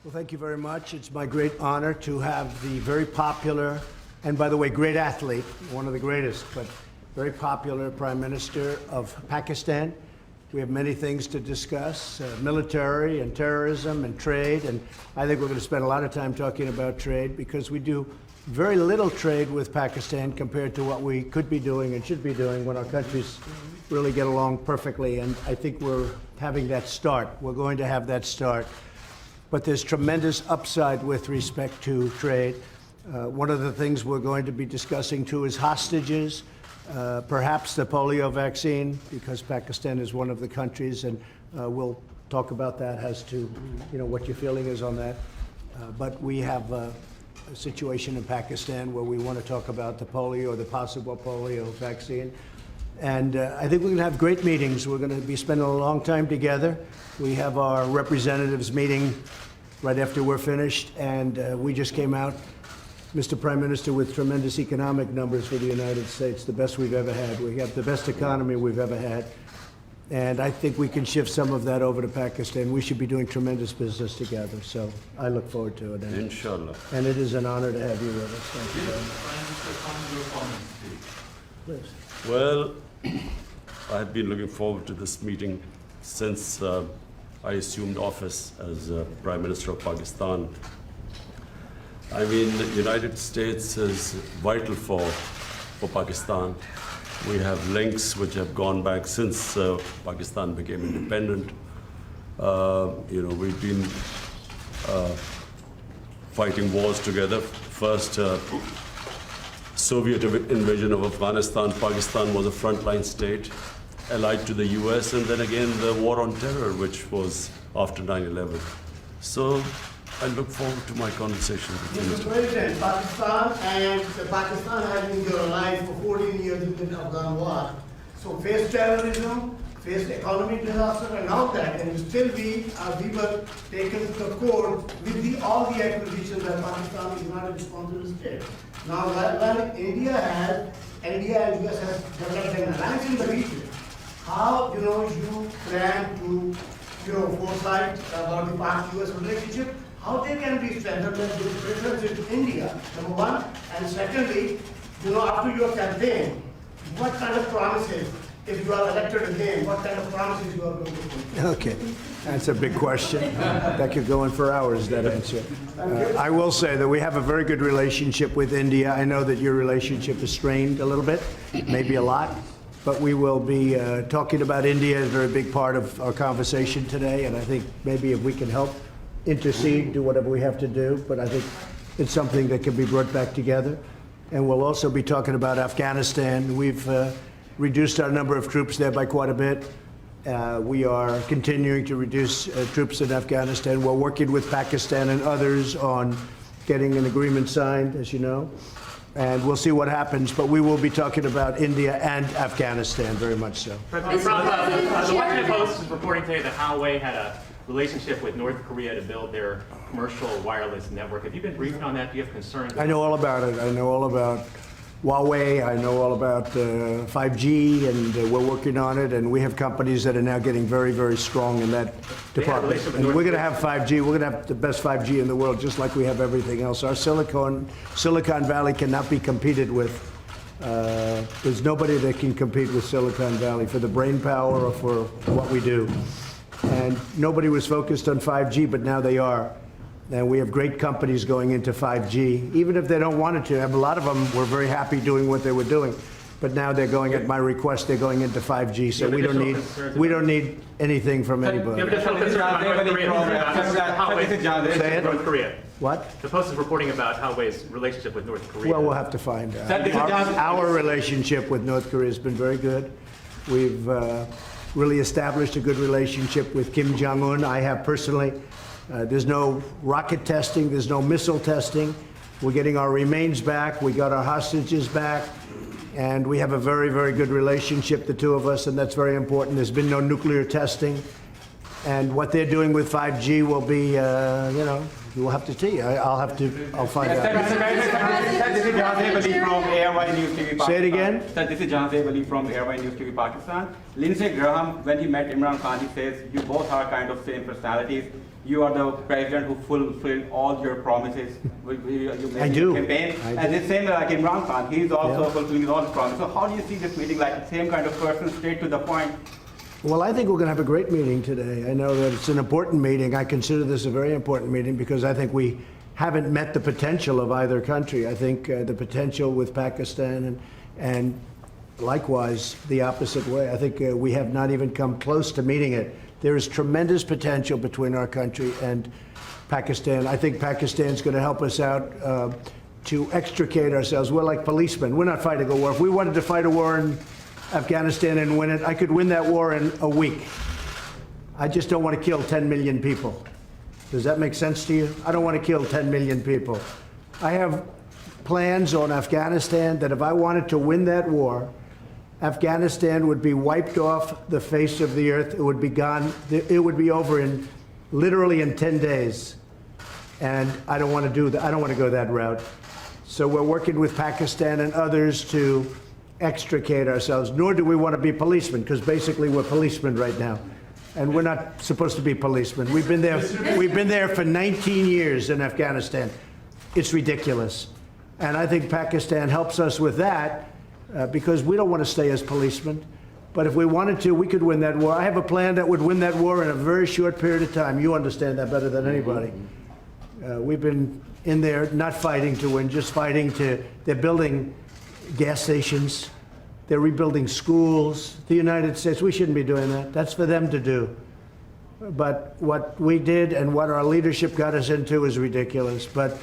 Well, thank you very much. It's my great honor to have the very popular, and by the way, great athlete, one of the greatest, but very popular Prime Minister of Pakistan. We have many things to discuss, military and terrorism and trade, and I think we're going to spend a lot of time talking about trade because we do very little trade with Pakistan compared to what we could be doing and should be doing when our countries really get along perfectly, and I think we're having that start. We're going to have that start. But there's tremendous upside with respect to trade. One of the things we're going to be discussing too is hostages, perhaps the polio vaccine, because Pakistan is one of the countries, and we'll talk about that as to what your feeling is on that. But we have a situation in Pakistan where we want to talk about the polio or the possible polio vaccine. And I think we're going to have great meetings. We're going to be spending a long time together. We have our representatives meeting right after we're finished, and we just came out, Mr. Prime Minister, with tremendous economic numbers for the United States, the best we've ever had. We have the best economy we've ever had, and I think we can shift some of that over to Pakistan. We should be doing tremendous business together, so I look forward to it. Inshallah. And it is an honor to have you with us. Thank you very much. Please. Well, I've been looking forward to this meeting since I assumed office as Prime Minister of Pakistan. I mean, the United States is vital for Pakistan. We have links which have gone back since Pakistan became independent. We've been fighting wars together. First, Soviet invasion of Afghanistan, Pakistan was a frontline state, allied to the US, and then again the war on terror, which was after 9/11. So I look forward to my conversation with you. Mr. President, Pakistan has been your allies for 14 years in the Afghan war. So faced terrorism, faced economic disaster, and all that, and still we were taken to the court with all the accusations that Pakistan is not a responsible state. Now, when India and US have developed an alliance in the region, how you plan to foresight about the past US relationship, how they can be strengthened with preference with India, number one, and secondly, after your campaign, what kind of promises, if you are elected again, what kind of promises you are going to make? Okay, that's a big question. That could go on for hours, that answer. I will say that we have a very good relationship with India. I know that your relationship is strained a little bit, maybe a lot, but we will be talking about India as a very big part of our conversation today, and I think maybe if we can help intercede, do whatever we have to do, but I think it's something that can be brought back together. And we'll also be talking about Afghanistan. We've reduced our number of troops there by quite a bit. We are continuing to reduce troops in Afghanistan. We're working with Pakistan and others on getting an agreement signed, as you know, and we'll see what happens. But we will be talking about India and Afghanistan, very much so. President Trump, the Washington Post is reporting today that Huawei had a relationship with North Korea to build their commercial wireless network. Have you been briefed on that? Do you have concerns? I know all about it. I know all about Huawei. I know all about 5G, and we're working on it. And we have companies that are now getting very, very strong in that department. And we're going to have 5G. We're going to have the best 5G in the world, just like we have everything else. Our Silicon Valley cannot be competed with. There's nobody that can compete with Silicon Valley for the brain power or for what we do. And nobody was focused on 5G, but now they are. And we have great companies going into 5G, even if they don't want it to. A lot of them were very happy doing what they were doing, but now they're going, at my request, they're going into 5G. So we don't need anything from anybody. North Korea. What? The Post is reporting about Huawei's relationship with North Korea. Well, we'll have to find out. Our relationship with North Korea has been very good. We've really established a good relationship with Kim Jong-un. I have personally. There's no rocket testing. There's no missile testing. We're getting our remains back. We got our hostages back. And we have a very, very good relationship, the two of us, and that's very important. There's been no nuclear testing. And what they're doing with 5G will be, we'll have to see. I'll find out. This is Jahanzeb Ali from ARY News TV Pakistan. Say it again? Sir, this is Jahanzeb Ali from ARY News TV Pakistan. Lindsey Graham, when he met Imran Khan, he says, you both are kind of same personalities. you are the president who fulfilled all your promises. You made I in do. the campaign. I And do. the same like Imran Khan, he's also Yeah. fulfilling all the promises. So how do you see this meeting, like the same kind of person, straight to the point? Well, I think we're going to have a great meeting today. I know that it's an important meeting. I consider this a very important meeting because I think we haven't met the potential of either country. I think the potential with Pakistan and likewise the opposite way. I think we have not even come close to meeting it. There is tremendous potential between our country and Pakistan. I think Pakistan's going to help us out to extricate ourselves. We're like policemen. We're not fighting a war. If we wanted to fight a war in Afghanistan and win it, I could win that war in a week. I just don't want to kill 10 million people. Does that make sense to you? I don't want to kill 10 million people. I have plans on Afghanistan that if I wanted to win that war, Afghanistan would be wiped off the face of the earth. It would be gone. It would be over in literally in 10 days. And I don't want to do that. I don't want to go that route. So we're working with Pakistan and others to extricate ourselves, nor do we want to be policemen, because basically we're policemen right now. And we're not supposed to be policemen. We've been there for 19 years in Afghanistan. It's ridiculous. And I think Pakistan helps us with that because we don't want to stay as policemen. But if we wanted to, we could win that war. I have a plan that would win that war in a very short period of time. You understand that better than anybody. We've been in there not fighting to win, just fighting to, they're building gas stations. They're rebuilding schools. The United States, we shouldn't be doing that. That's for them to do. But what we did and what our leadership got us into is ridiculous. But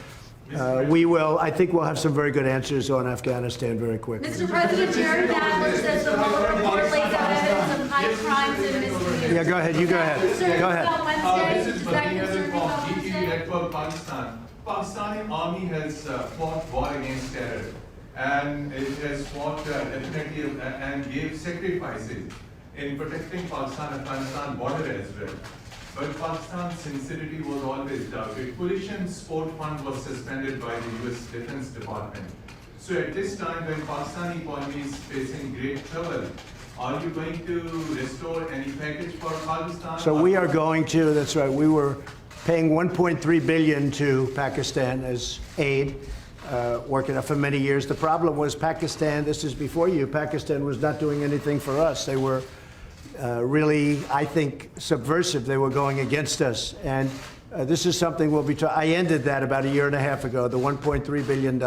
I think we'll have some very good answers on Afghanistan very quickly. Mr. President, Jerry Nadler says the Mueller report lays out evidence of high crimes and misdemeanors. Yeah, go ahead. You go ahead. Go ahead. Wednesday, This is is that Bahir concerning from about GT Wednesday? Network Pakistan. Pakistani army has fought war against terror, and it has fought definitely and gave sacrifices in protecting Pakistan-Afghanistan border as well. But Pakistan's sincerity was always doubted. Coalition Support Fund was suspended by the US Defense Department. So at this time when Pakistani economy is facing great trouble, are you going to restore any package for Pakistan? So we are going to, that's right, we were paying $1.3 billion to Pakistan as aid, working for many years. The problem was Pakistan, this is before you, Pakistan was not doing anything for us. They were really, I think, subversive. They were going against us. And this is something we'll be I ended that about a year and a half ago, the $1.3 billion.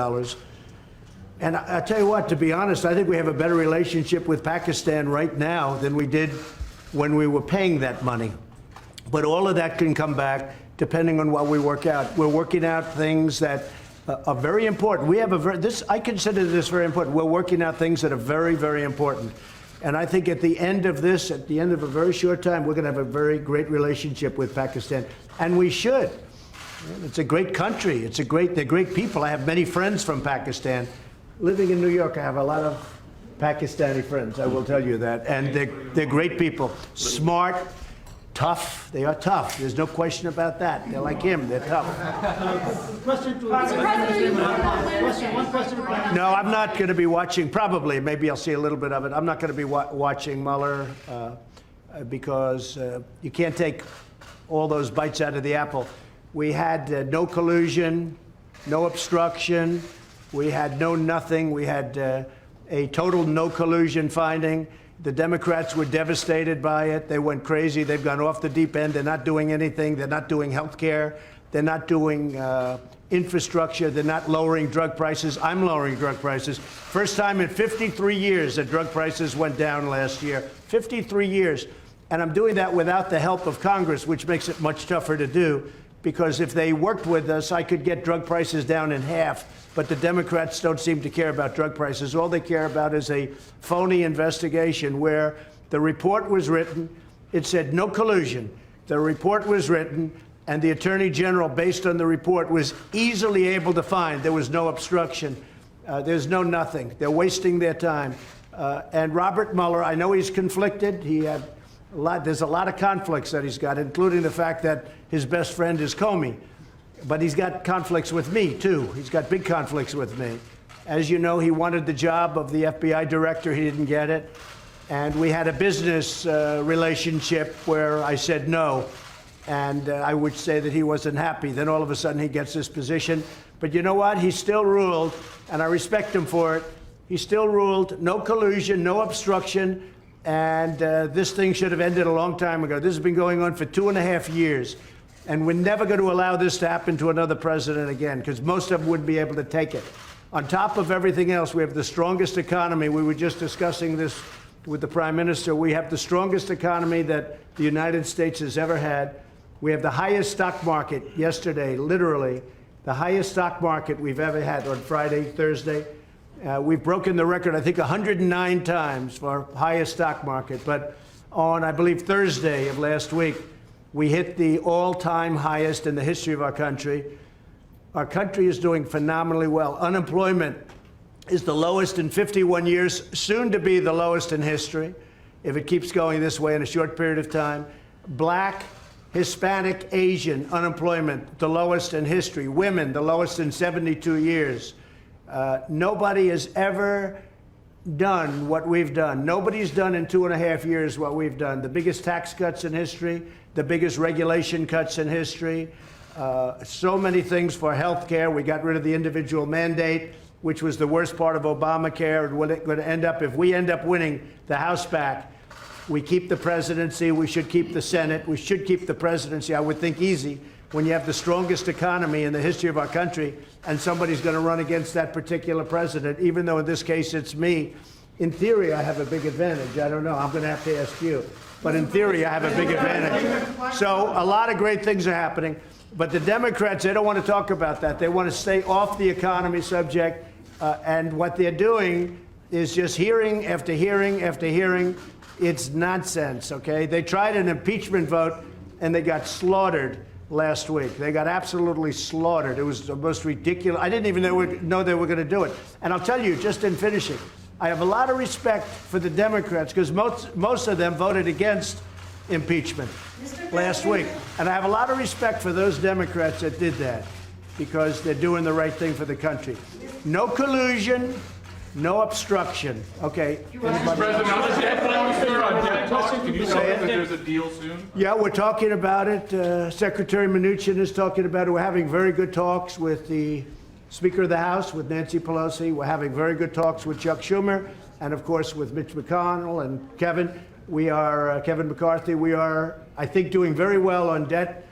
And I tell you what, to be honest, I think we have a better relationship with Pakistan right now than we did when we were paying that money. But all of that can come back depending on what we work out. We're working out things that are very important. We have I consider this very important. We're working out things that are very, very important. And I think at the end of this, at the end of a very short time, we're going to have a very great relationship with Pakistan. And we should. It's a great country. They're great people. I have many friends from Pakistan. Living in New York, I have a lot of Pakistani friends, I will tell you that. And they're great people. Smart, tough. They are tough. There's no question about that. They're like him. They're tough. Mr. President, you voted on Wednesday. No, I'm not going to be watching, probably, maybe I'll see a little bit of it. I'm not going to be watching Mueller because you can't take all those bites out of the apple. We had no collusion, no obstruction. We had no nothing. We had a total no collusion finding. The Democrats were devastated by it. They went crazy. They've gone off the deep end. They're not doing anything. They're not doing health care. They're not doing infrastructure. They're not lowering drug prices. I'm lowering drug prices. First time in 53 years that drug prices went down last year. 53 years. And I'm doing that without the help of Congress, which makes it much tougher to do. Because if they worked with us, I could get drug prices down in half. But the Democrats don't seem to care about drug prices. All they care about is a phony investigation where the report was written. It said no collusion. The report was written, and the Attorney General, based on the report, was easily able to find there was no obstruction. There's no nothing. They're wasting their time. And Robert Mueller, I know he's conflicted. There's a lot of conflicts that he's got, including the fact that his best friend is Comey. But he's got conflicts with me, too. He's got big conflicts with me. As you know, he wanted the job of the FBI director. He didn't get it. And we had a business relationship where I said no. and I would say that he wasn't happy. Then all of a sudden he gets this position. But you know what? He still ruled, and I respect him for it. He still ruled, no collusion, no obstruction, and this thing should have ended a long time ago. This has been going on for 2.5 years, and we're never going to allow this to happen to another president again, because most of them wouldn't be able to take it. On top of everything else, we have the strongest economy. We were just discussing this with the Prime Minister. We have the strongest economy that the United States has ever had. We have the highest stock market yesterday, literally, the highest stock market we've ever had on Friday, Thursday. We've broken the record, I think, 109 times for our highest stock market. But on, I believe, Thursday of last week, we hit the all-time highest in the history of our country. Our country is doing phenomenally well. Unemployment is the lowest in 51 years, soon to be the lowest in history, if it keeps going this way in a short period of time. Black, Hispanic, Asian unemployment, the lowest in history. Women, the lowest in 72 years. Nobody has ever done what we've done. Nobody's done in 2.5 years what we've done. The biggest tax cuts in history, the biggest regulation cuts in history, so many things for health care. We got rid of the individual mandate, which was the worst part of Obamacare. And what it's going to end up, if we end up winning the House back, we keep the presidency, we should keep the Senate, we should keep the presidency, I would think easy, when you have the strongest economy in the history of our country, and somebody's going to run against that particular president, even though in this case it's me. In theory, I have a big advantage. I don't know. I'm going to have to ask you. But in theory, I have a big advantage. So a lot of great things are happening. But the Democrats, they don't want to talk about that. They want to stay off the economy subject. And what they're doing is just hearing after hearing after hearing. It's nonsense, okay? They tried an impeachment vote, and they got slaughtered last week. They got absolutely slaughtered. It was the most ridiculous. I didn't even know they were going to do it. And I'll tell you, just in finishing, I have a lot of respect for the Democrats, because most of them voted against impeachment last week. And I have a lot of respect for those Democrats that did that, because they're doing the right thing for the country. No collusion, no obstruction. Okay. Can you say that there's a deal soon? Yeah, we're talking about it. Secretary Mnuchin is talking about it. We're having very good talks with the Speaker of the House, with Nancy Pelosi. We're having very good talks with Chuck Schumer, and of course with Mitch McConnell and Kevin. We are, Kevin McCarthy, we are, I think, doing very well on debt.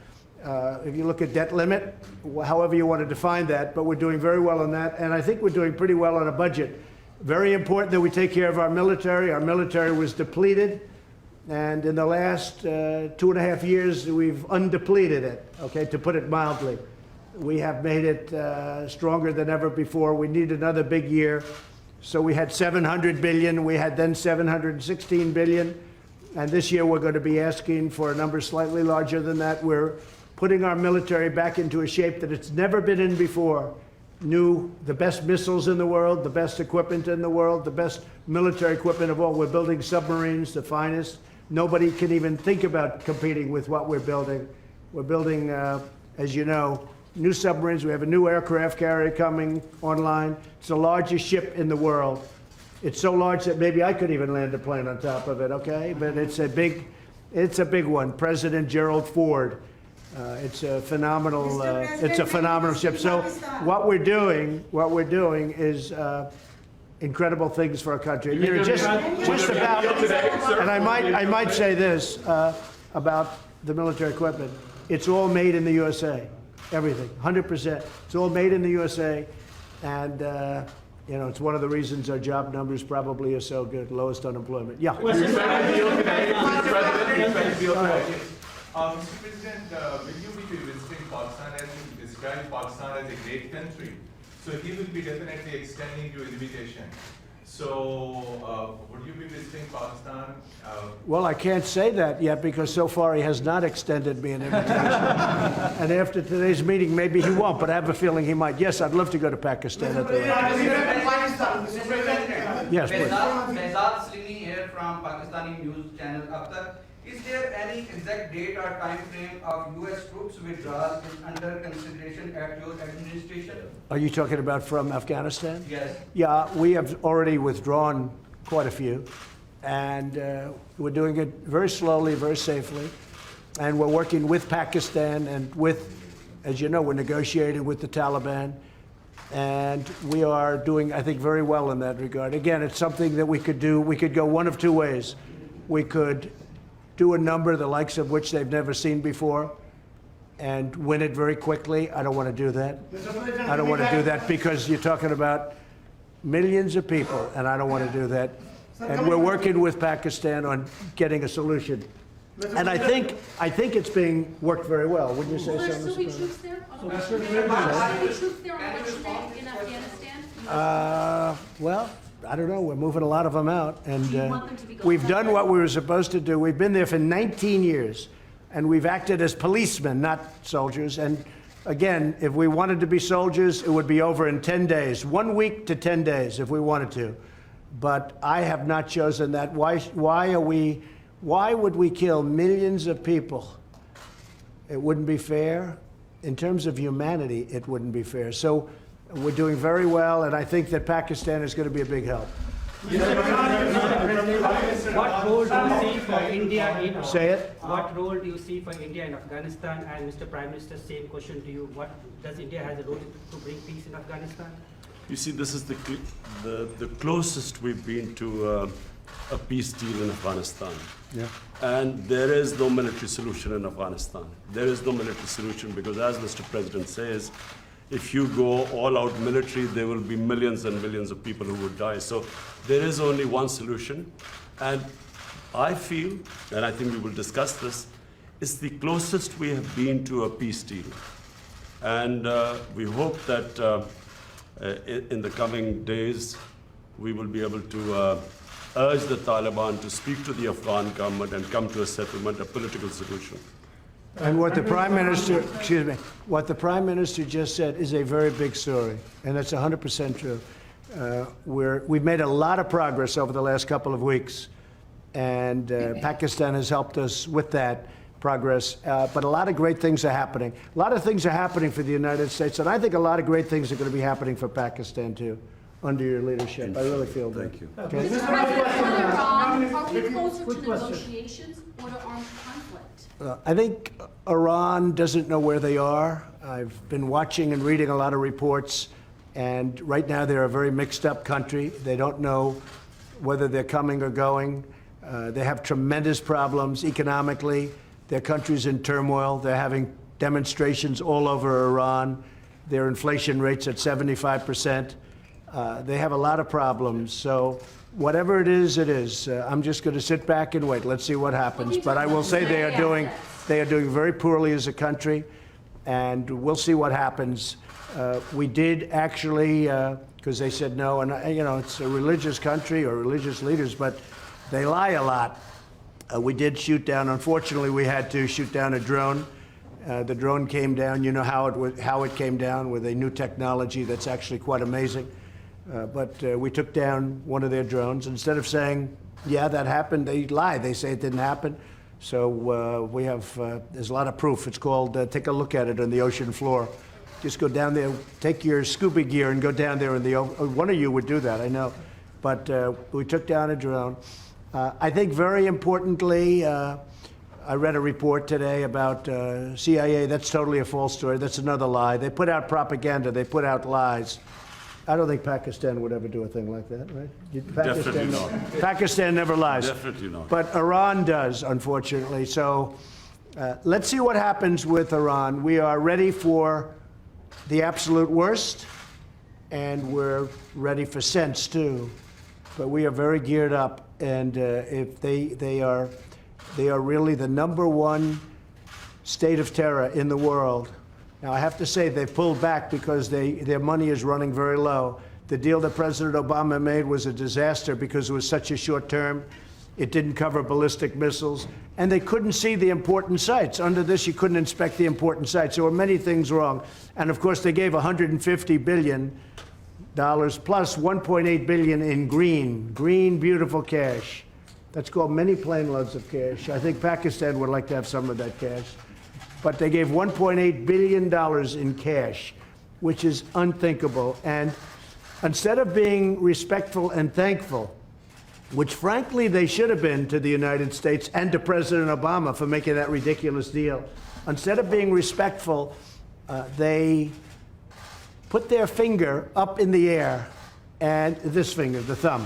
If you look at debt limit, however you want to define that, but we're doing very well on that. And I think we're doing pretty well on a budget. Very important that we take care of our military. Our military was depleted. And in the last 2.5 years, we've undepleted it, okay, to put it mildly. We have made it stronger than ever before. We need another big year. So we had $700 billion. We had then $716 billion. And this year, we're going to be asking for a number slightly larger than that. We're putting our military back into a shape that it's never been in before. The best missiles in the world, the best equipment in the world, the best military equipment of all. We're building submarines, the finest. Nobody can even think about competing with what we're building. We're building, as you know, new submarines. We have a new aircraft carrier coming online. It's the largest ship in the world. It's so large that maybe I could even land a plane on top of it, okay? But it's a big one. President Gerald Ford. It's a phenomenal ship. So what we're doing is incredible things for our country. You know, just about, and I might say this about the military equipment. It's all made in the USA. Everything, 100%. It's all made in the USA, and you know, it's one of the reasons our job numbers probably are so good, lowest unemployment. Yeah. Mr. President, will you be visiting Pakistan, as you described Pakistan as a great country? So he will be definitely extending you invitation. So would you be visiting Pakistan? Well, I can't say that yet, because so far he has not extended me an invitation. And after today's meeting, maybe he won't, but I have a feeling he might. Yes, I'd love to go to Pakistan at the Yes, please. Behzad Salimi here from Pakistani news channel Akhtar. Is there any exact date or time frame of U.S. troops withdrawal is under consideration at your administration? Are you talking about from Afghanistan? Yes. Yeah, we have already withdrawn quite a few, and we're doing it very slowly, very safely. and we're working with Pakistan and with, as you know, we're negotiating with the Taliban. And we are doing, I think, very well in that regard. Again, it's something that we could do. We could go one of two ways. We could do a number the likes of which they've never seen before and win it very quickly. I don't want to do that. I don't want to do that because you're talking about millions of people, and I don't want to do that. And we're working with Pakistan on getting a solution. And I think it's being worked very well. Wouldn't you say Will there so, still be Mr. troops there? Will there still be troops there on election day in Afghanistan? Well, I don't know. We're moving a lot of them out, and Do you want them to be gone we've by done then? what we were supposed to do. We've been there for 19 years, and we've acted as policemen, not soldiers. And again, if we wanted to be soldiers, it would be over in 10 days, 1 week to 10 days, if we wanted to. But I have not chosen that. Why would we kill millions of people? It wouldn't be fair. In terms of humanity, it wouldn't be fair. So we're doing very well, and I think that Pakistan is going to be a big help. What role do you see for India in Say it. What role do you see for India in Afghanistan? And Mr. Prime Minister, same question to you. What does India has a role to bring peace in Afghanistan? You see, this is the closest we've been to a peace deal in Afghanistan. Yeah. And there is no military solution in Afghanistan. There is no military solution because, as Mr. President says, if you go all out military, there will be millions and millions of people who would die. So there is only one solution. And I feel, and I think we will discuss this, it's the closest we have been to a peace deal. And we hope that in the coming days, we will be able to urge the Taliban to speak to the Afghan government and come to a settlement, a political solution. And what the Prime Minister, excuse me, what the Prime Minister just said is a very big story, and that's 100% true. We've made a lot of progress over the last couple of weeks, and Pakistan has helped us with that progress. But a lot of great things are happening. A lot of things are happening for the United States, and I think a lot of great things are going to be happening for Pakistan too, under your leadership. I really feel that. Thank you. Okay. Mr. President, with Iran, are we closer to negotiations or to armed conflict? I think Iran doesn't know where they are. I've been watching and reading a lot of reports, and right now they're a very mixed up country. They don't know whether they're coming or going. They have tremendous problems economically. Their country's in turmoil. They're having demonstrations all over Iran. Their inflation rate's at 75%. They have a lot of problems. So whatever it is, it is. I'm just going to sit back and wait. Let's see what happens. But I will say they are doing very poorly as a country, and we'll see what happens. We did actually, because they said no, and you know, it's a religious country or religious leaders, but they lie a lot. We did shoot down. Unfortunately, we had to shoot down a drone. The drone came down. You know how it came down with a new technology that's actually quite amazing. But we took down one of their drones. Instead of saying, yeah, that happened, they lie. They say it didn't happen. So we have, there's a lot of proof. It's called, take a look at it on the ocean floor. Just go down there, take your scuba gear and go down there in the ocean. One of you would do that, I know. But we took down a drone. I think very importantly, I read a report today about CIA. That's totally a false story. That's another lie. They put out propaganda. They put out lies. I don't think Pakistan would ever do a thing like that, right? Definitely not. Pakistan never lies. Definitely not. But Iran does, unfortunately. So let's see what happens with Iran. We are ready for the absolute worst, and we're ready for sense too. But we are very geared up, and if they are really the #1 state of terror in the world. Now, I have to say they've pulled back because their money is running very low. The deal that President Obama made was a disaster because it was such a short term. It didn't cover ballistic missiles, and they couldn't see the important sites. Under this, you couldn't inspect the important sites. There were many things wrong. And of course, they gave $150 billion plus $1.8 billion in green, beautiful cash. That's called many plane loads of cash. I think Pakistan would like to have some of that cash. But they gave $1.8 billion in cash, which is unthinkable. And instead of being respectful and thankful which frankly they should have been to the United States and to President Obama for making that ridiculous deal. Instead of being respectful, they put their finger up in the air, and this finger, the thumb,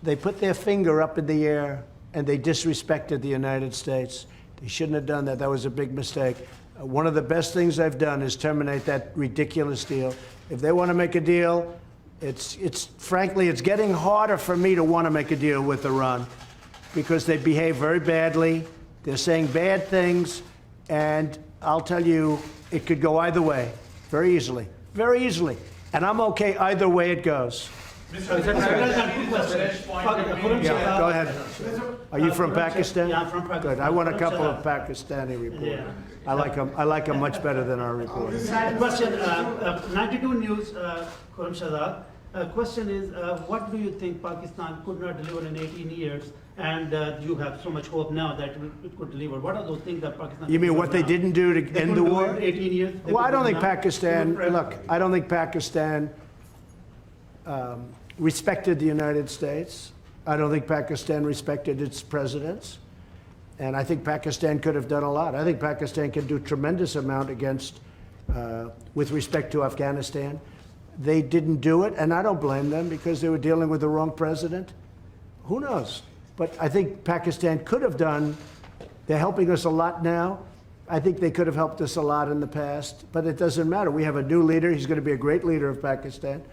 they put their finger up in the air and they disrespected the United States. They shouldn't have done that. That was a big mistake. One of the best things I've done is terminate that ridiculous deal. If they want to make a deal, frankly, it's getting harder for me to want to make a deal with Iran because they behave very badly. They're saying bad things, and I'll tell you, it could go either way, very easily, very easily. And I'm okay either way it goes. Mr. Yeah, go ahead. Are you from Pakistan? Yeah, I'm from Pakistan. Good. I want a couple of Pakistani reporters. Yeah. I like them much better than our reporters. Question, 92 News, Khurram Shahzad. Question is, what do you think Pakistan could not deliver in 18 years, and you have so much hope now that it could deliver? What are those things that Pakistan? You mean what they didn't do to end the war? 18 years. Well, I don't think Pakistan. Look, I don't think Pakistan respected the United States. I don't think Pakistan respected its presidents. And I think Pakistan could have done a lot. I think Pakistan can do a tremendous amount with respect to Afghanistan. They didn't do it, and I don't blame them because they were dealing with the wrong president. Who knows? But I think Pakistan could have done. They're helping us a lot now. I think they could have helped us a lot in the past, but it doesn't matter. We have a new leader. He's going to be a great leader of Pakistan.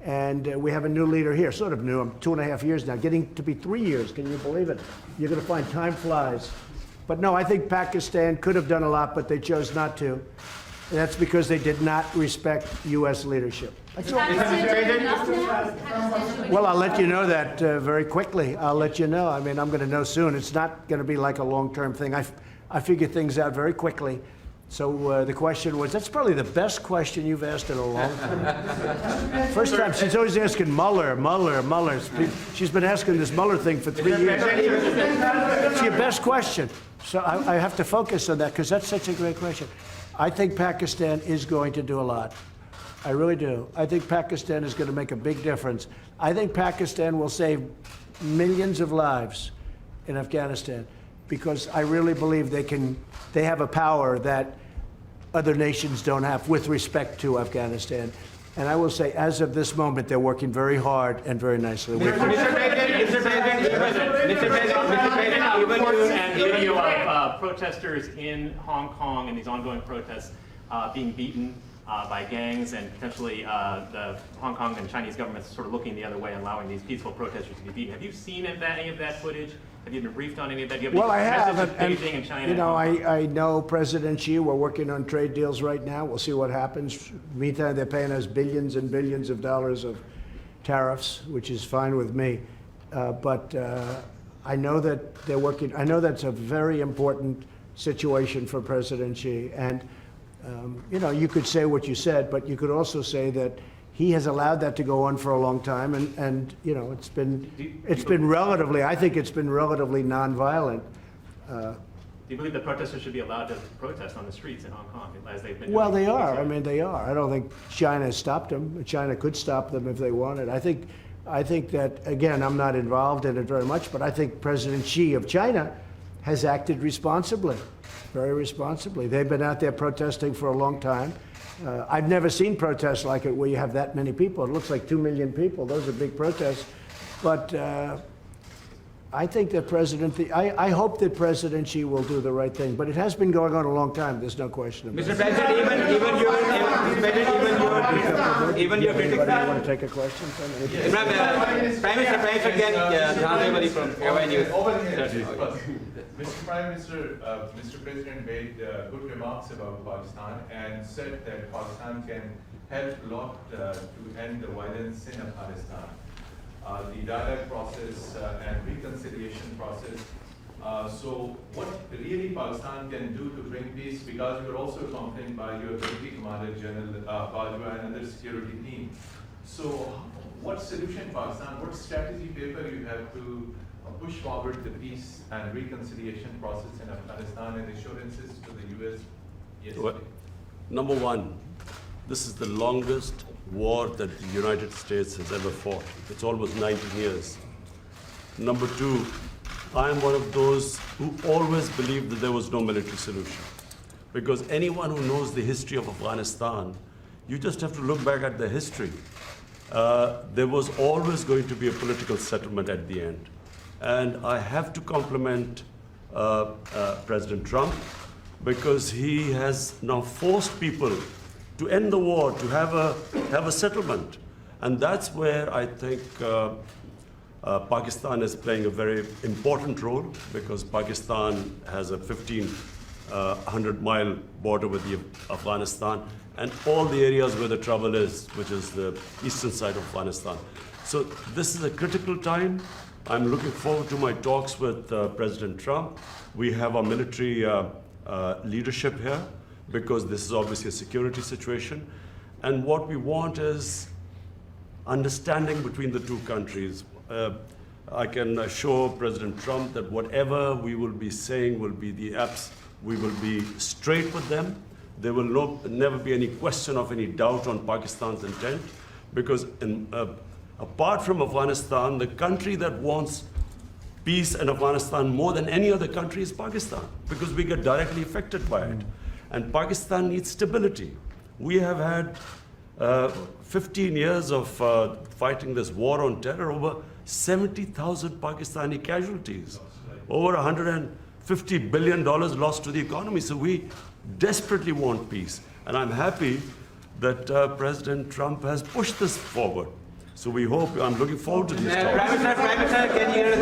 And we have a new leader here, sort of new. I'm 2.5 years now, getting to be 3 years. Can you believe it? You're going to find time flies. But no, I think Pakistan could have done a lot, but they chose not to. And that's because they did not respect U.S. leadership. That's all. Well, I'll let you know that very quickly. I'll let you know. I mean, I'm going to know soon. It's not going to be like a long-term thing. I figure things out very quickly. So the question was, that's probably the best question you've asked in a long time. First time, she's always asking Mueller. She's been asking this Mueller thing for 3 years. It's your best question. So I have to focus on that because that's such a great question. I think Pakistan is going to do a lot. I really do. I think Pakistan is going to make a big difference. I think Pakistan will save millions of lives in Afghanistan because I really believe they have a power that other nations don't have with respect to Afghanistan. And I will say, as of this moment, they're working very hard and very nicely. Mr. President, and video of protesters in Hong Kong and these ongoing protests being beaten by gangs, and potentially the Hong Kong and Chinese governments sort of looking the other way and allowing these peaceful protesters to be beaten. Have you seen any of that footage? Have you been briefed on any of that? Do you have Well, I have. Beijing and China? You know, I know President Xi. We're working on trade deals right now. We'll see what happens. Meantime, they're paying us billions and billions of dollars of tariffs, which is fine with me. But I know that they're working. I know that's a very important situation for President Xi. And, you know, you could say what you said, but you could also say that he has allowed that to go on for a long time, and you know, it's been relatively, I think it's been relatively nonviolent. Do you believe that protesters should be allowed to protest on the streets in Hong Kong, as they've been doing? Well, they are. I mean, they are. I don't think China has stopped them. China could stop them if they wanted. I think that, again, I'm not involved in it very much, but I think President Xi of China has acted responsibly, very responsibly. They've been out there protesting for a long time. I've never seen protests like it where you have that many people. It looks like 2 million people. Those are big protests. But I think that I hope that President Xi will do the right thing. But it has been going on a long time. There's no question about it. Mr. President, even your critics. Anybody want to take a question? Imran, Prime Minister again, Jhanwari from Hawaii News. Over here, first. Mr. Prime Minister, Mr. President made good remarks about Pakistan and said that Pakistan can help a lot to end the violence in Afghanistan. The dialogue process and reconciliation process. So what really Pakistan can do to bring peace, because you are also accompanied by your Deputy Commander General Bajwa and other security team. So what solution Pakistan, what strategy paper you have to push forward the peace and reconciliation process in Afghanistan and assurances to the U.S.? Yes. Well, number one, this is the longest war that the United States has ever fought. It's almost 19 years. Number two, I am one of those who always believed that there was no military solution. Because anyone who knows the history of Afghanistan, you just have to look back at the history. There was always going to be a political settlement at the end. And I have to compliment President Trump, because he has now forced people to end the war, to have a settlement. And that's where I think Pakistan is playing a very important role, because Pakistan has a 1,500-mile border with Afghanistan, and all the areas where the trouble is, which is the eastern side of Afghanistan. So this is a critical time. I'm looking forward to my talks with President Trump. We have our military leadership here, because this is obviously a security situation. And what we want is understanding between the two countries. I can assure President Trump that whatever we will be saying will be we will be straight with them. There will never be any question of any doubt on Pakistan's intent, because apart from Afghanistan, the country that wants peace in Afghanistan more than any other country is Pakistan, because we get directly affected by it. And Pakistan needs stability. We have had 15 years of fighting this war on terror, over 70,000 Pakistani casualties, over $150 billion lost to the economy. So we desperately want peace. And I'm happy that President Trump has pushed this forward. So we hope, I'm looking forward to these talks. Prime Minister, can you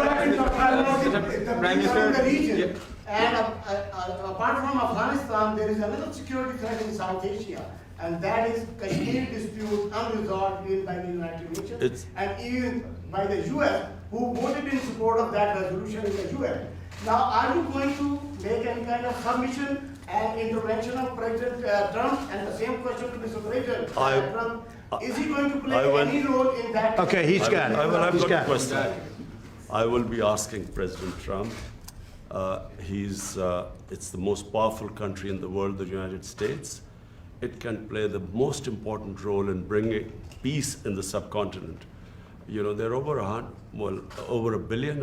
Prime Minister, the region. And apart from Afghanistan, there is another security threat in South Asia, and that is Kashmir dispute unresolved by the United Nations and even by the US, who voted in support of that resolution in the UN. Now, are you going to make any kind of submission and intervention of President Trump? And the same question to Mr. President Trump. Is he going to play any role in that? Okay, he's got it. I've got a question. I will be asking President Trump. It's the most powerful country in the world, the United States. It can play the most important role in bringing peace in the subcontinent. You know, there are over 1.25 billion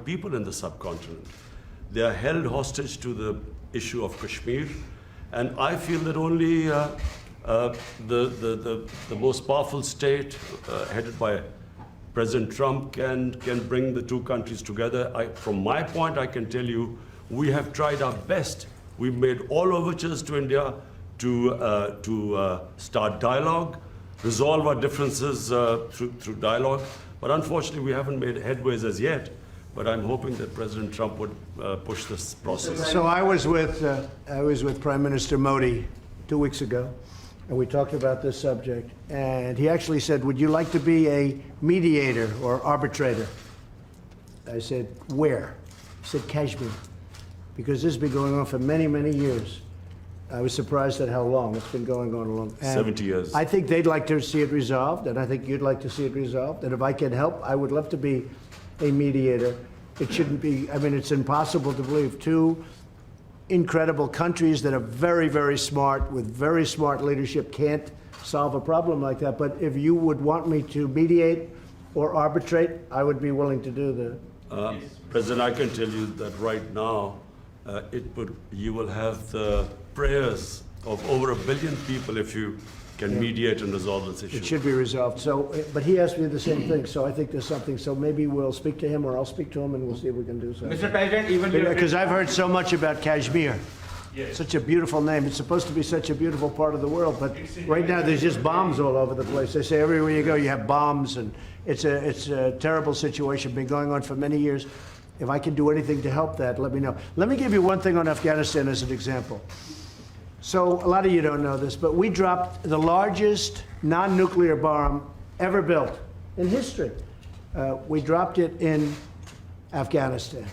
people in the subcontinent. They are held hostage to the issue of Kashmir, and I feel that only the most powerful state, headed by President Trump, can bring the two countries together. From my point, I can tell you, we have tried our best. We've made all overtures to India to start dialogue, resolve our differences through dialogue. But unfortunately, we haven't made headways as yet. But I'm hoping that President Trump would push this process. So I was with Prime Minister Modi 2 weeks ago, and we talked about this subject. And he actually said, "Would you like to be a mediator or arbitrator?" I said, "Where?" He said, "Kashmir," because this has been going on for many, many years. I was surprised at how long it's been going on along. 70 years. I think they'd like to see it resolved, and I think you'd like to see it resolved. And if I can help, I would love to be a mediator. It shouldn't be, I mean, it's impossible to believe two incredible countries that are very, very smart, with very smart leadership, can't solve a problem like that. But if you would want me to mediate or arbitrate, I would be willing to do that. President, I can tell you that right now, you will have the prayers of over 1 billion people if you can mediate and resolve this issue. It should be resolved. So, but he asked me the same thing, so I think there's something. So maybe we'll speak to him, or I'll speak to him, and we'll see if we can do something. Mr. President, Because I've heard so much about Kashmir. Yes. Such a beautiful name. It's supposed to be such a beautiful part of the world, but right now there's just bombs all over the place. They say everywhere you go you have bombs, and it's a terrible situation, been going on for many years. If I can do anything to help that, let me know. Let me give you one thing on Afghanistan as an example. So a lot of you don't know this, but we dropped the largest non-nuclear bomb ever built in history. We dropped it in Afghanistan.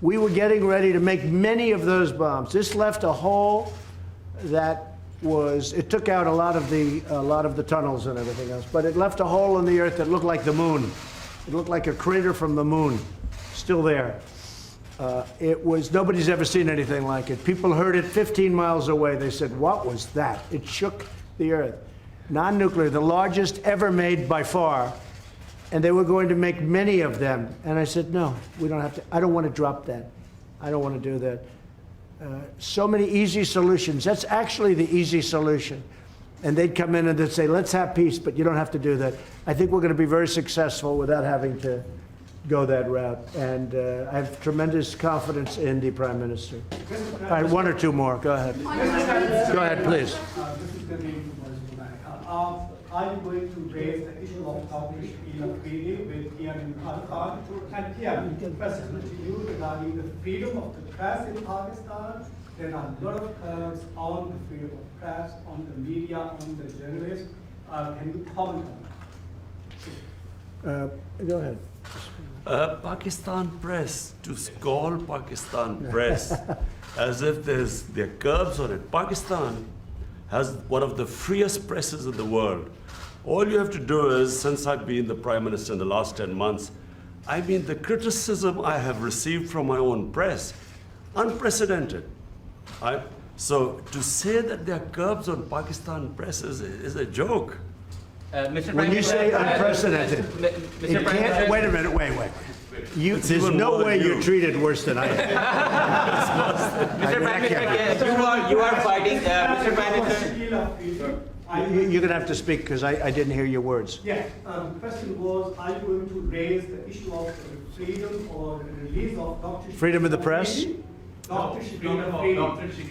We were getting ready to make many of those bombs. This left a hole that it took out a lot of the tunnels and everything else, but it left a hole in the earth that looked like the moon. It looked like a crater from the moon, still there. Nobody's ever seen anything like it. People heard it 15 miles away. They said, "What was that?" It shook the earth. Non-nuclear, the largest ever made by far, and they were going to make many of them. And I said, no, we don't have to. I don't want to drop that. I don't want to do that. So many easy solutions. That's actually the easy solution. And they'd come in and they'd say, let's have peace, but you don't have to do that. I think we're going to be very successful without having to go that route. And I have tremendous confidence in the Prime Minister. All right, one or two more. Go ahead. Go ahead, please. This is the name from America. Are you going to raise the issue of Turkish treaty with Imran Khan and Mr. President to you regarding the freedom of the press in Pakistan? There are a lot of curbs on the freedom of press, on the media, on the journalists. Can you comment on that? Go ahead. Pakistan press, to call Pakistan press as if there are curbs on it. Pakistan has one of the freest presses in the world. All you have to do is, since I've been the Prime Minister in the last 10 months, I mean, the criticism I have received from my own press, unprecedented. So to say that there are curbs on Pakistan press is a joke. When you say unprecedented, it can't, wait a minute, wait. There's no way you're treated worse than I am. Mr. Prime Minister, you are fighting, Mr. Prime Minister. You're going to have to speak because I didn't hear your words. Yes, the question was, are you going to raise the issue of freedom or release of Dr. Freedom of the press? Dr.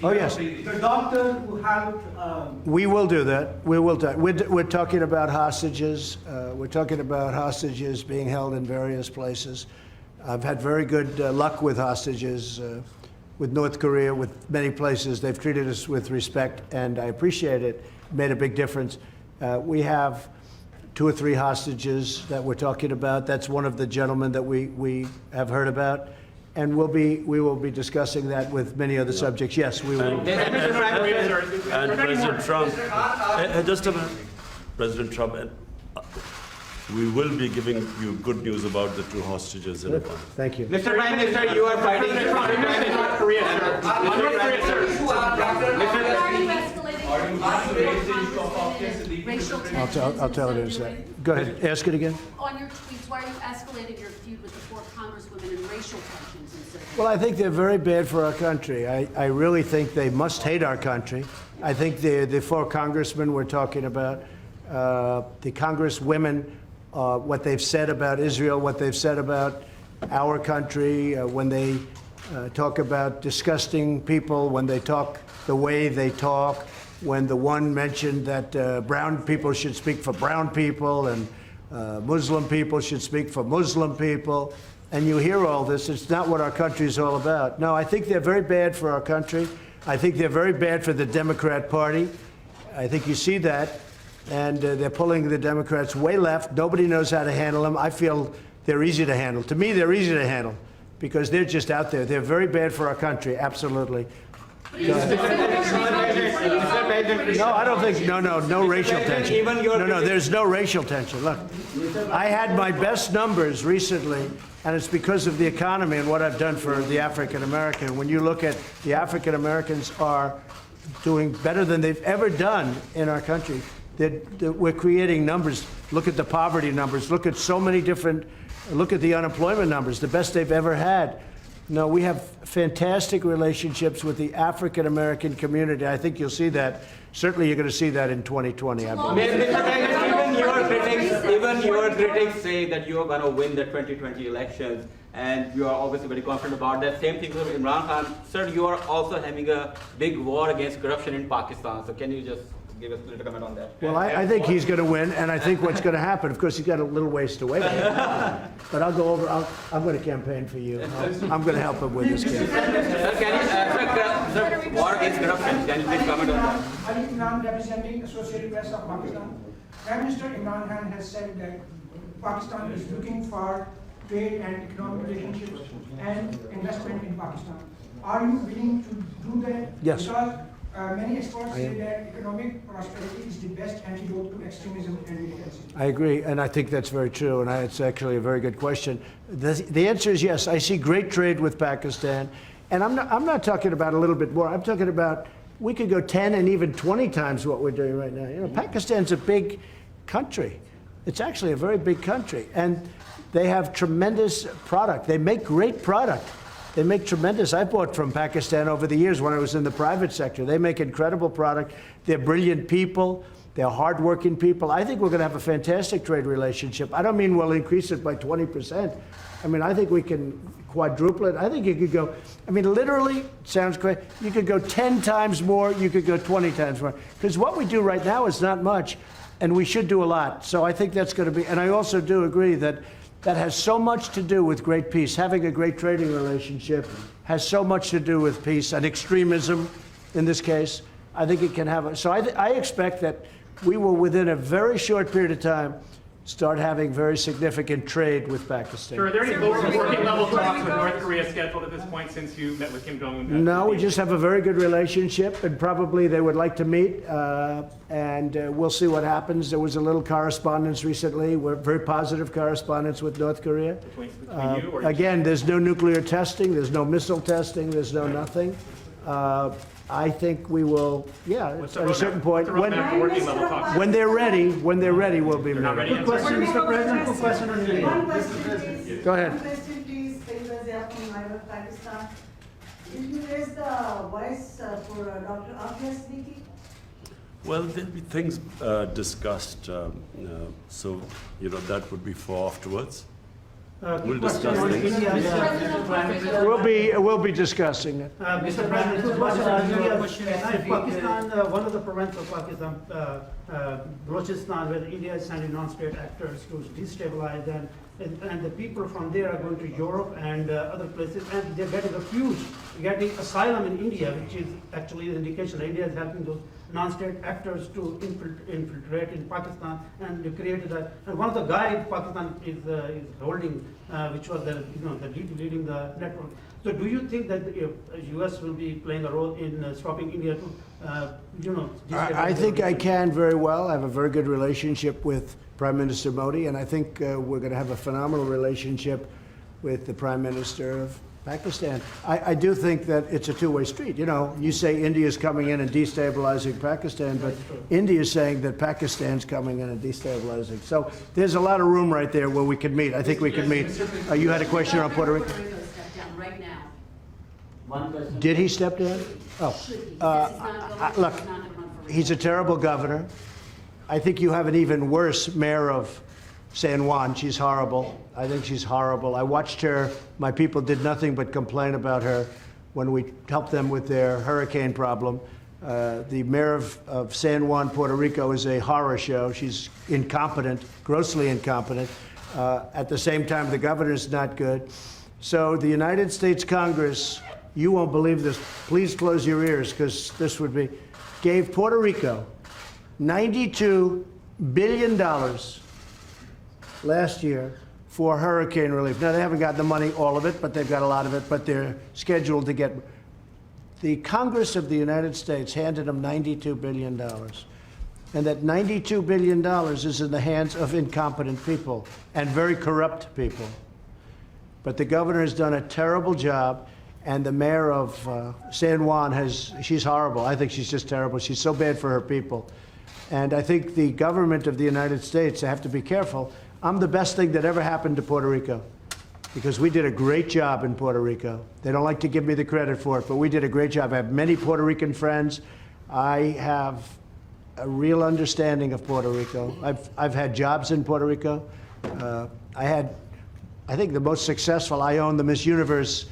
Oh, yes. The doctor who helped. We will do that. We will do. We're talking about hostages. We're talking about hostages being held in various places. I've had very good luck with hostages, with North Korea, with many places. They've treated us with respect, and I appreciate it. Made a big difference. We have 2 or 3 hostages that we're talking about. That's one of the gentlemen that we have heard about. And we will be discussing that with many other subjects. Yes, we will. And President Trump, just a minute, President Trump, we will be giving you good news about the 2 hostages in a month. Thank you. Mr. Prime Minister, you are fighting. North Korea, sir. North Korea, sir. I'll tell it in a second. Go ahead, ask it again. On your tweets, why are you escalating your feud with the 4 congresswomen and racial tensions and so forth? Well, I think they're very bad for our country. I really think they must hate our country. I think the 4 congressmen we're talking about, the congresswomen, what they've said about Israel, what they've said about our country, when they talk about disgusting people, when they talk the way they talk, when the one mentioned that brown people should speak for brown people and Muslim people should speak for Muslim people, and you hear all this, it's not what our country is all about. No, I think they're very bad for our country. I think they're very bad for the Democrat Party. I think you see that, and they're pulling the Democrats way left. Nobody knows how to handle them. I feel they're easy to handle. To me, they're easy to handle because they're just out there. They're very bad for our country, absolutely. No, I don't think, no racial tension. No, there's no racial tension. Look, I had my best numbers recently, and it's because of the economy and what I've done for the African American. When you look at the African Americans are doing better than they've ever done in our country. We're creating numbers. Look at the poverty numbers. Look at so many different, look at the unemployment numbers, the best they've ever had. No, we have fantastic relationships with the African American community. I think you'll see that. Certainly, you're going to see that in 2020. I believe. Even your critics say that you are going to win the 2020 elections, and you are obviously very confident about that. Same thing with Imran Khan. Sir, you are also having a big war against corruption in Pakistan. So can you just give us a little comment on that? Well, I think he's going to win, and I think what's going to happen, of course, he's got a little ways to wait. But I'll go over, I'm going to campaign for you. I'm going to help him with this campaign. Sir, can you, war against corruption, can you please comment on that? Ali Imran, representing Associated Press of Pakistan. Prime Minister Imran Khan has said that Pakistan is looking for trade and economic relationships and investment in Pakistan. Are you willing to do that? Yes. Because many experts say that economic prosperity is the best antidote to extremism and militancy. I agree, and I think that's very true, and it's actually a very good question. The answer is yes. I see great trade with Pakistan, and I'm not talking about a little bit more. I'm talking about we could go 10 and even 20 times what we're doing right now. You know, Pakistan's a big country. It's actually a very big country, and they have tremendous product. They make great product. They make tremendous. I bought from Pakistan over the years when I was in the private sector. They make incredible product. They're brilliant people. They're hardworking people. I think we're going to have a fantastic trade relationship. I don't mean we'll increase it by 20%. I mean, I think we can quadruple it. I think you could go, I mean, literally, sounds great. You could go 10 times more. You could go 20 times more. Because what we do right now is not much, and we should do a lot. So I think that's going to be, and I also do agree that that has so much to do with great peace. Having a great trading relationship has so much to do with peace and extremism in this case. I think it can have, so I expect that we will, within a very short period of time, start having very significant trade with Pakistan. Sure, are there any working level talks with North Korea scheduled at this point since you met with Kim Jong-un? No, we just have a very good relationship, and probably they would like to meet, and we'll see what happens. There was a little correspondence recently, very positive correspondence with North Korea. Between you or Again, there's no nuclear testing, there's no missile testing, there's no nothing. I think we will, yeah, at a certain point, when they're ready, we'll be ready. Quick question, Mr. President, quick question on India. One question, please. Go ahead. One question, please. From Pakistan. Did you raise the voice for Dr. Afia speaking? Well, there'll be things discussed, so, that would be for afterwards. We'll discuss things. We'll be discussing it. Mr. President, quick question on India. Pakistan, one of the provinces of Pakistan, Balochistan, where India is sending non-state actors to destabilize, and the people from there are going to Europe and other places, and they're getting refugee, getting asylum in India, which is actually an indication that India is helping those non-state actors to infiltrate in Pakistan, and they created that. And one of the guys Pakistan is holding, which was leading the network. So, do you think that the U.S. will be playing a role in stopping India to, I think I can very well. I have a very good relationship with Prime Minister Modi, and I think we're going to have a phenomenal relationship with the Prime Minister of Pakistan. I do think that it's a two-way street. You say India's coming in and destabilizing Pakistan, but India's saying that Pakistan's coming in and destabilizing. So there's a lot of room right there where we could meet. I think we could meet. You had a question on Puerto Rico? Right now. One question. Did he step down? Oh, look, he's a terrible governor. I think you have an even worse mayor of San Juan. She's horrible. I think she's horrible. I watched her. My people did nothing but complain about her when we helped them with their hurricane problem. The mayor of San Juan, Puerto Rico, is a horror show. She's incompetent, grossly incompetent. At the same time, the governor's not good. So the United States Congress, you won't believe this. Please close your ears, because this would be, gave Puerto Rico $92 billion last year for hurricane relief. Now, they haven't got the money, all of it, but they've got a lot of it, but they're scheduled to get. The Congress of the United States handed them $92 billion. And that $92 billion is in the hands of incompetent people and very corrupt people. But the governor has done a terrible job, and the mayor of San Juan she's horrible. I think she's just terrible. She's so bad for her people. And I think the government of the United States, they have to be careful. I'm the best thing that ever happened to Puerto Rico, because we did a great job in Puerto Rico. They don't like to give me the credit for it, but we did a great job. I have many Puerto Rican friends. I have a real understanding of Puerto Rico. I've had jobs in Puerto Rico. I think the most successful, I owned the Miss Universe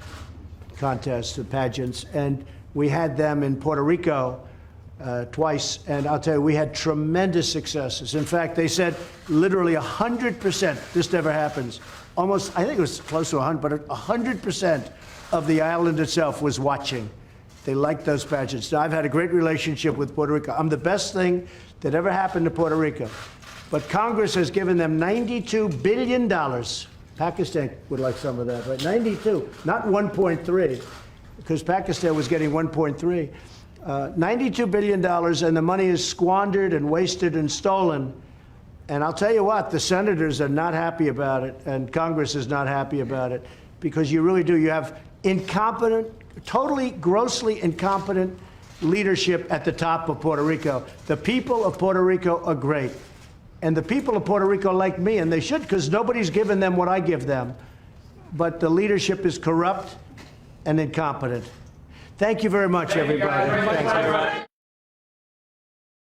contest, the pageants, and we had them in Puerto Rico twice, and I'll tell you, we had tremendous successes. In fact, they said literally 100%, this never happens, almost, I think it was close to 100, but 100% of the island itself was watching. They liked those pageants. Now, I've had a great relationship with Puerto Rico. I'm the best thing that ever happened to Puerto Rico. But Congress has given them $92 billion. Pakistan would like some of that, right? 92, not 1.3, because Pakistan was getting 1.3. $92 billion, and the money is squandered and wasted and stolen. And I'll tell you what, the senators are not happy about it, and Congress is not happy about it, because you really do. You have incompetent, totally, grossly incompetent leadership at the top of Puerto Rico. The people of Puerto Rico are great. And the people of Puerto Rico like me, and they should, because nobody's given them what I give them. But the leadership is corrupt and incompetent. Thank you very much, everybody. Thanks.